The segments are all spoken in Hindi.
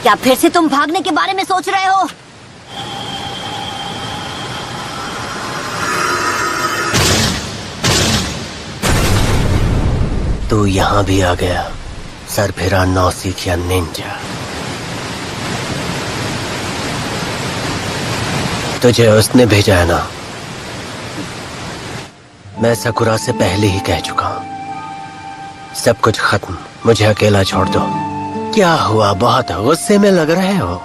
क्या फिर से तुम भागने के बारे में सोच रहे हो? तू यहाँ भी आ गया, सरफिरा नौसिखिया निंजा। तुझे उसने भेजा है ना? मैं सकुरा से पहले ही कह चुका हूं, सब कुछ खत्म, मुझे अकेला छोड़ दो। क्या हुआ, बहुत गुस्से में लग रहे हो?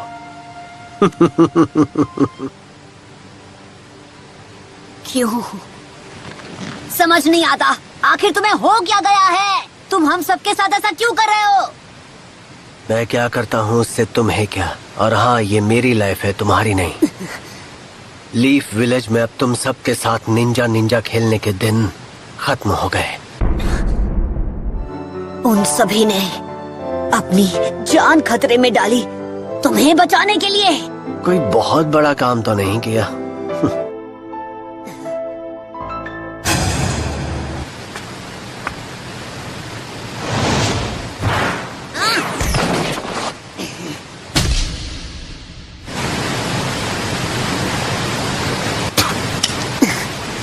क्यों? समझ नहीं आता, आखिर तुम्हें हो क्या गया है? तुम हम सबके साथ ऐसा क्यों कर रहे हो? मैं क्या करता हूँ उससे तुम्हें क्या? और हाँ, ये मेरी लाइफ है, तुम्हारी नहीं। लीफ विलेज में अब तुम सबके साथ निंजा निंजा खेलने के दिन खत्म हो गए। उन सभी ने अपनी जान खतरे में डाली तुम्हें बचाने के लिए। कोई बहुत बड़ा काम तो नहीं किया।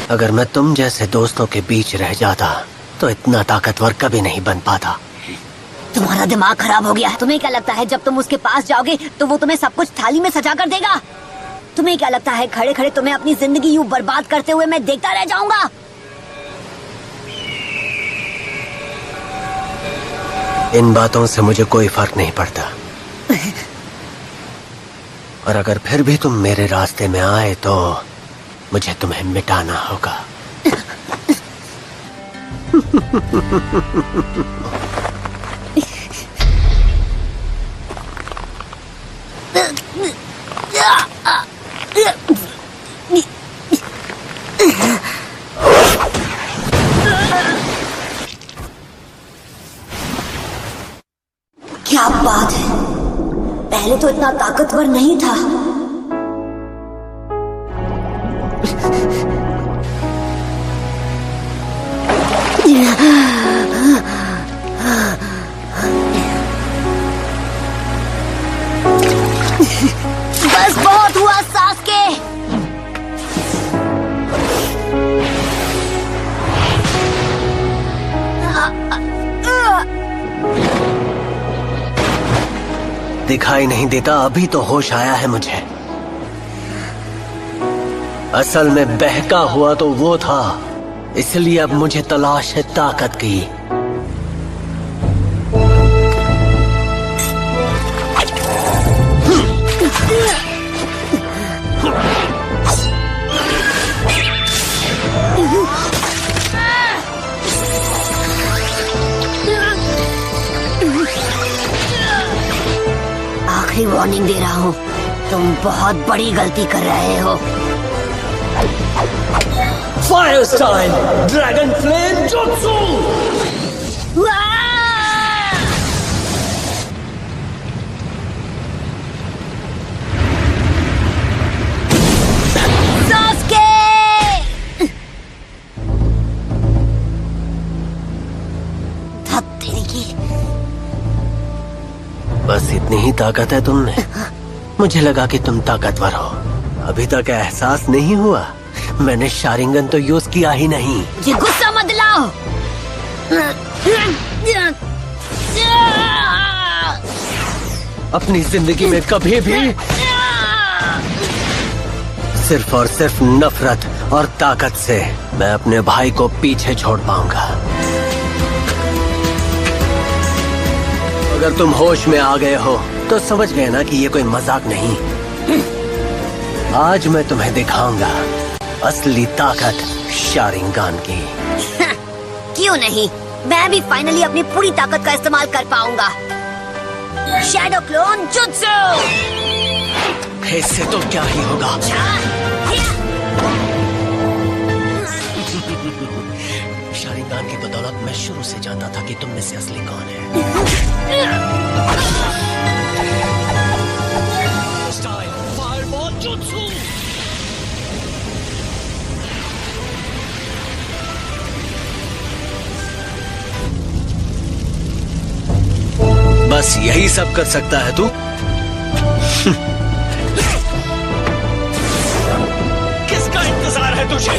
अगर मैं तुम जैसे दोस्तों के बीच रह जाता तो इतना ताकतवर कभी नहीं बन पाता। तुम्हारा दिमाग खराब हो गया है। तुम्हें क्या लगता है जब तुम उसके पास जाओगे तो वो तुम्हें सब कुछ थाली में सजा कर देगा? तुम्हें क्या लगता है खड़े खड़े तुम्हें अपनी जिंदगी यूं बर्बाद करते हुए मैं देखता रह जाऊंगा? इन बातों से मुझे कोई फर्क नहीं पड़ता। और अगर फिर भी तुम मेरे रास्ते में आए तो मुझे तुम्हें मिटाना होगा। क्या बात है, पहले तो इतना ताकतवर नहीं था। बस बहुत हुआ सास्के। दिखाई नहीं देता, अभी तो होश आया है मुझे। असल में बहका हुआ तो वो था, इसलिए अब मुझे तलाश है ताकत की। आखिरी वार्निंग दे रहा हूँ, तुम बहुत बड़ी गलती कर रहे हो। Fire style dragon flame jutsu. Sasuke! धत तेरी की। बस इतनी ही ताकत है तुम में? मुझे लगा कि तुम ताकतवर हो। अभी तक एहसास नहीं हुआ? मैंने शारिंगन तो यूज किया ही नहीं। ये गुस्सा मत दिलाओ। अपनी जिंदगी में कभी भी सिर्फ और सिर्फ नफरत और ताकत से मैं अपने भाई को पीछे छोड़ पाऊंगा। अगर तुम होश में आ गए हो तो समझ गए ना कि ये कोई मजाक नहीं। आज मैं तुम्हें दिखाऊंगा असली ताकत शारिंगान की। क्यों नहीं, मैं भी फाइनली अपनी पूरी ताकत का इस्तेमाल कर पाऊंगा। Shadow clone jutsu. इससे तो क्या ही होगा। शारिंगान की बदौलत मैं शुरू से जानता था कि तुम में से असली कौन है। Fireball jutsu. बस यही सब कर सकता है तू? किसका इंतजार है तुझे?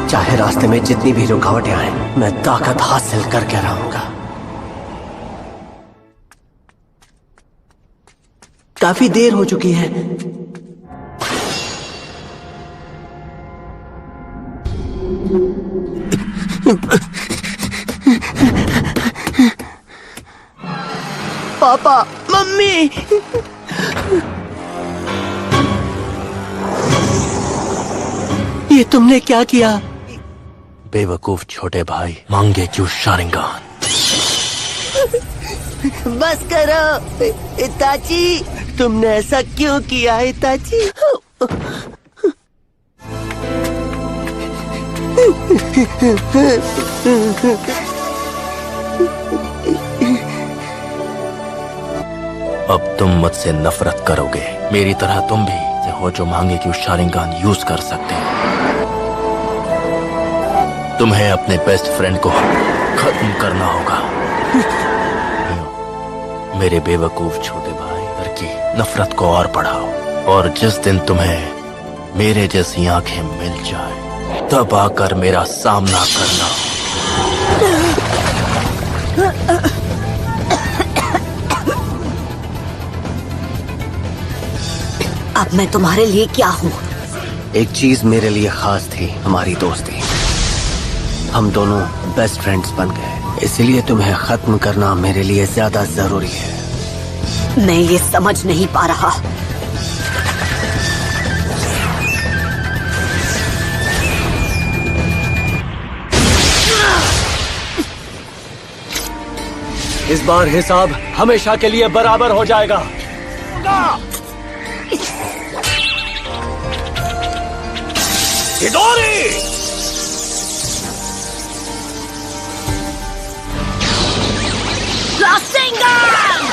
चाहे रास्ते में जितनी भी रुकावटें आए, मैं ताकत हासिल करके रहूंगा। काफी देर हो चुकी है। पापा, मम्मी, ये तुमने क्या किया? बेवकूफ छोटे भाई, मांगे क्यों शारिंगान? बस करो इताची, तुमने ऐसा क्यों किया इताची? अब तुम मुझसे नफरत करोगे, मेरी तरह तुम भी हो जो मांगे क्यों शारिंगान यूज कर सकते हो। तुम्हें अपने बेस्ट फ्रेंड को खत्म करना होगा। मेरे बेवकूफ छोटे भाई, घर की नफरत को और बढ़ाओ, और जिस दिन तुम्हें मेरे जैसी आंखें मिल जाए तब आकर मेरा सामना करना। अब मैं तुम्हारे लिए क्या हूँ? एक चीज मेरे लिए खास थी, हमारी दोस्ती। हम दोनों बेस्ट फ्रेंड्स बन गए, इसलिए तुम्हें खत्म करना मेरे लिए ज्यादा जरूरी है। मैं ये समझ नहीं पा रहा। इस बार हिसाब हमेशा के लिए बराबर हो जाएगा। हिदोरी! रास्टेंगन!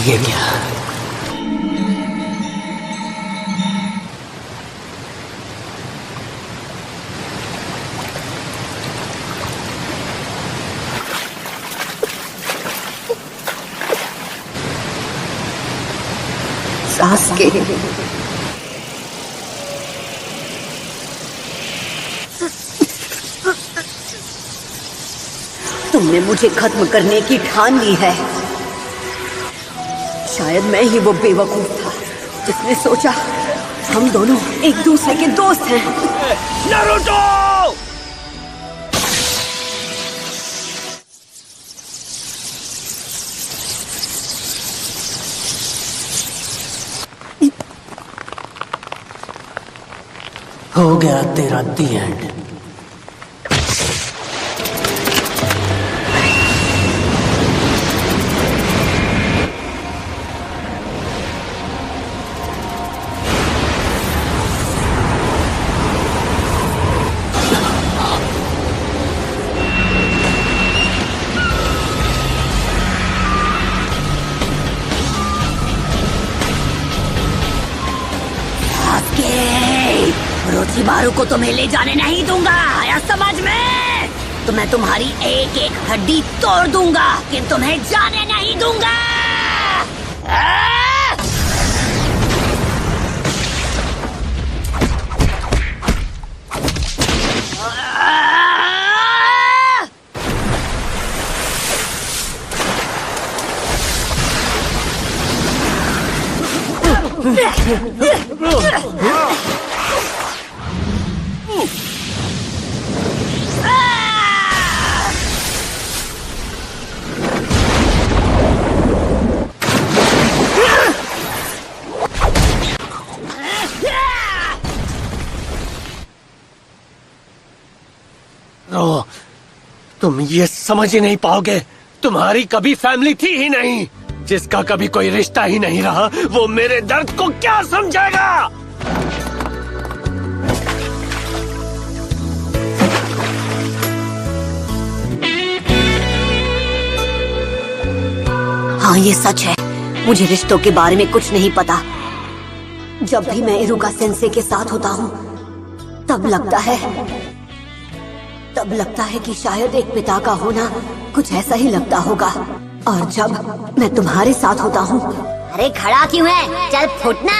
ये क्या? सास्के, तुमने मुझे खत्म करने की ठान ली है। शायद मैं ही वो बेवकूफ था जिसने सोचा हम दोनों एक दूसरे के दोस्त हैं। नारुतो! हो गया तेरा दी एंड। रोचिमारू को तुम्हें ले जाने नहीं दूंगा, आया समझ में? तो मैं तुम्हारी एक एक हड्डी तोड़ दूंगा, कि तुम्हें जाने नहीं दूंगा। तुम ये समझ ही नहीं पाओगे, तुम्हारी कभी फैमिली थी ही नहीं। जिसका कभी कोई रिश्ता ही नहीं रहा, वो मेरे दर्द को क्या समझेगा। हाँ ये सच है, मुझे रिश्तों के बारे में कुछ नहीं पता। जब भी मैं इरुका सेंसे के साथ होता हूँ तब लगता है कि शायद एक पिता का होना कुछ ऐसा ही लगता होगा। और जब मैं तुम्हारे साथ होता हूँ, अरे खड़ा क्यों है, चल फुटना।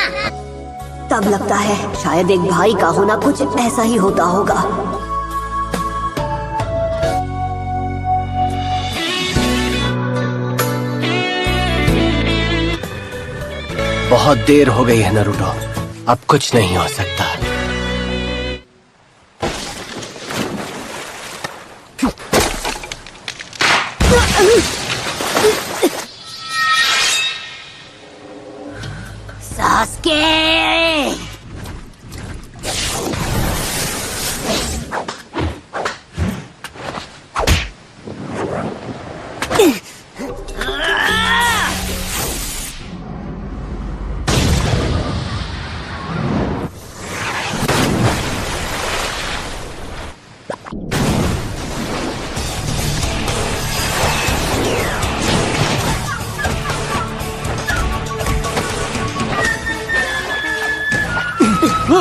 तब लगता है शायद एक भाई का होना कुछ ऐसा ही होता होगा। बहुत देर हो गई है नारुतो, अब कुछ नहीं हो सकता। सास्के!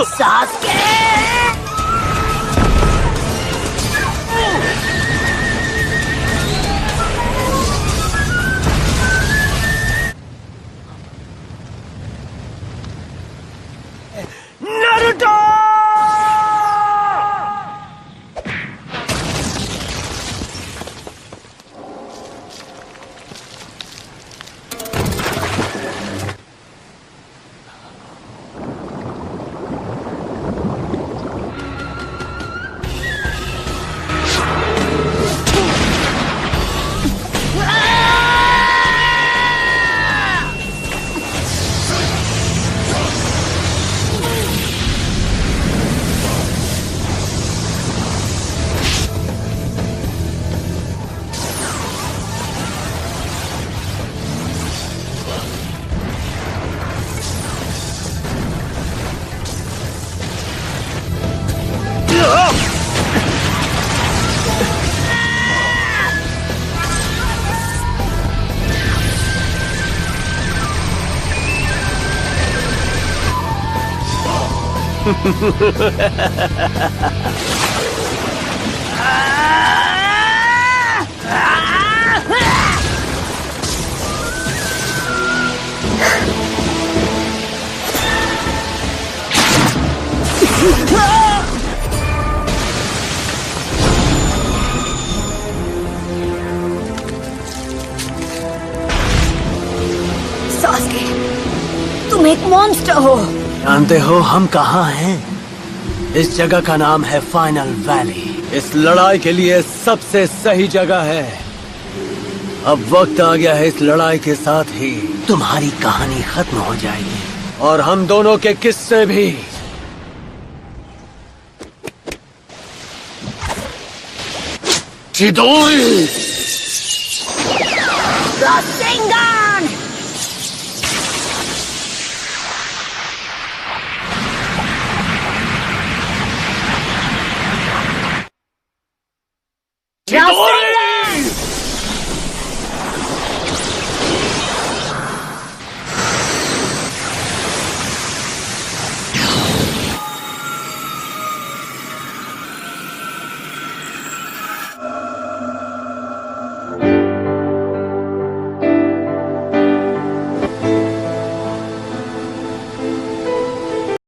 सास्के! नारुतो! सास्के, तुम एक मॉन्स्टर हो। जानते हो हम कहाँ हैं? इस जगह का नाम है फाइनल वैली। इस लड़ाई के लिए सबसे सही जगह है। अब वक्त आ गया है, इस लड़ाई के साथ ही तुम्हारी कहानी खत्म हो जाएगी और हम दोनों के किस्से भी। चिदोई! रासेंगान! चिदोई!